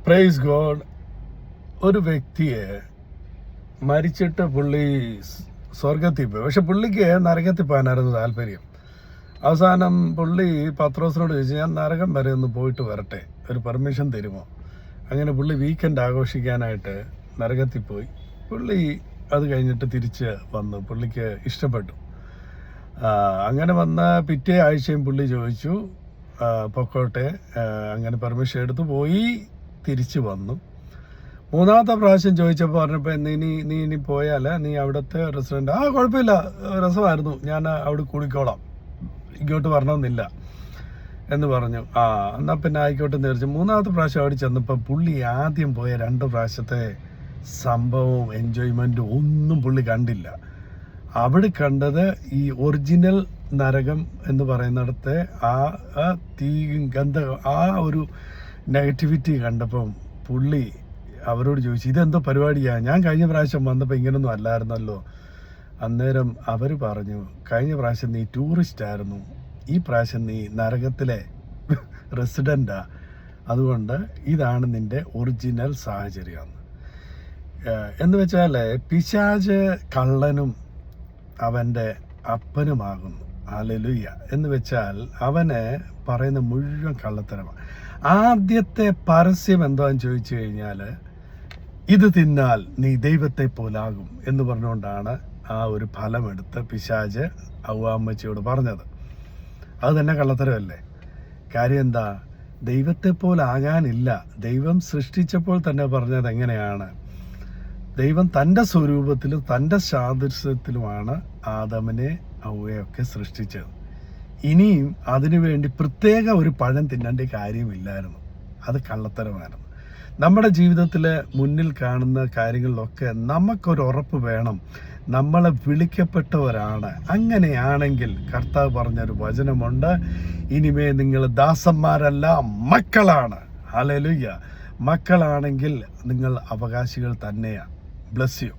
Praise God. ഒരു വ്യക്തിയെ മരിച്ചിട്ട് പുള്ളി സ്വർഗത്തിൽ പോയി. പക്ഷെ പുള്ളിക്ക് നരകത്തിൽ പോകാനായിരുന്നു താല്പര്യം. അവസാനം പുള്ളി പത്രോസിനോട് ചോദിച്ചു, ഞാൻ നരകം വരെ ഒന്ന് പോയിട്ട് വരട്ടെ, ഒരു പെർമിഷൻ തരുമോ? അങ്ങനെ പുള്ളി വീക്കെൻഡ് ആഘോഷിക്കാനായിട്ട് നരകത്തിൽ പോയി. പുള്ളി അത് കഴിഞ്ഞിട്ട് തിരിച്ച് വന്നു. പുള്ളിക്ക് ഇഷ്ടപ്പെട്ടു. അങ്ങനെ വന്ന പിറ്റേ ആഴ്ചയും പുള്ളി ചോദിച്ചു, പൊക്കോട്ടെ. അങ്ങനെ പെർമിഷൻ എടുത്തു പോയി, തിരിച്ചു വന്നു. മൂന്നാമത്തെ പ്രാവശ്യം ചോദിച്ചപ്പോൾ പറഞ്ഞപ്പോൾ നീ ഇനി പോയാൽ നീ അവിടുത്തെ റെസ്റ്റോറൻറ്റ് കുഴപ്പമില്ല, രസമായിരുന്നു, ഞാൻ അവിടെ കൂടിക്കോളാം, ഇങ്ങോട്ട് വരണമെന്നില്ല എന്ന് പറഞ്ഞു. എന്നാൽ പിന്നെ ആയിക്കോട്ടെ എന്ന് വിചാരിച്ചു. മൂന്നാമത്തെ പ്രാവശ്യം അവിടെ ചെന്നപ്പോൾ പുള്ളി ആദ്യം പോയ 2 പ്രാവശ്യത്തെ സംഭവവും എൻജോയ്മെൻറ്റും ഒന്നും പുള്ളി കണ്ടില്ല. അവിടെ കണ്ടത് ഈ ഒറിജിനൽ നരകം എന്ന് പറയുന്നിടത്തെ ആ തീ ഗന്ധ ആ ഒരു നെഗറ്റിവിറ്റി കണ്ടപ്പം പുള്ളി അവരോട് ചോദിച്ചു, ഇതെന്തോ പരിപാടിയാണ്, ഞാൻ കഴിഞ്ഞ പ്രാവശ്യം വന്നപ്പോൾ ഇങ്ങനൊന്നും അല്ലായിരുന്നല്ലോ. അന്നേരം അവർ പറഞ്ഞു, കഴിഞ്ഞ പ്രാവശ്യം നീ ടൂറിസ്റ്റ് ആയിരുന്നു, ഈ പ്രാവശ്യം നീ നരകത്തിലെ റെസിഡൻ്റാ, അതുകൊണ്ട് ഇതാണ് നിൻ്റെ ഒറിജിനൽ സാഹചര്യം എന്ന് വെച്ചാൽ പിശാച് കള്ളനും അവൻ്റെ അപ്പനുമാകുന്നു. ഹല്ലേലൂയ. എന്ന് വെച്ചാൽ അവന് പറയുന്ന മുഴുവൻ കള്ളത്തരമാണ്. ആദ്യത്തെ പരസ്യം എന്താണെന്ന് ചോദിച്ചു കഴിഞ്ഞാൽ, ഇത് തിന്നാൽ നീ ദൈവത്തെ പോലാകും എന്ന് പറഞ്ഞുകൊണ്ടാണ് ആ ഒരു ഫലമെടുത്ത് പിശാച് ഔവാമ്മച്ചിയോട് പറഞ്ഞത്. അത് തന്നെ കള്ളത്തരമല്ലേ? കാര്യം എന്താ? ദൈവത്തെ പോലാകാനില്ല. ദൈവം സൃഷ്ടിച്ചപ്പോൾ തന്നെ പറഞ്ഞത് എങ്ങനെയാണ്? ദൈവം തൻ്റെ സ്വരൂപത്തിലും തൻ്റെ സാദൃശ്യത്തിലുമാണ് ആദമിനെ ഔവയൊക്കെ സൃഷ്ടിച്ചത്. ഇനിയും അതിനുവേണ്ടി പ്രത്യേക ഒരു പഴം തിന്നേണ്ട കാര്യമില്ലായിരുന്നു. അത് കള്ളത്തരമായിരുന്നു. നമ്മുടെ ജീവിതത്തിൽ മുന്നിൽ കാണുന്ന കാര്യങ്ങളിലൊക്കെ നമുക്കൊരു ഉറപ്പ് വേണം, നമ്മളെ വിളിക്കപ്പെട്ടവരാണ്. അങ്ങനെയാണെങ്കിൽ കർത്താവ് പറഞ്ഞൊരു വചനമുണ്ട്, ഇനിമേ നിങ്ങൾ ദാസന്മാരല്ല മക്കളാണ്. ഹല്ലേലൂയ. മക്കളാണെങ്കിൽ നിങ്ങൾ അവകാശികൾ തന്നെയാണ്. Bless you.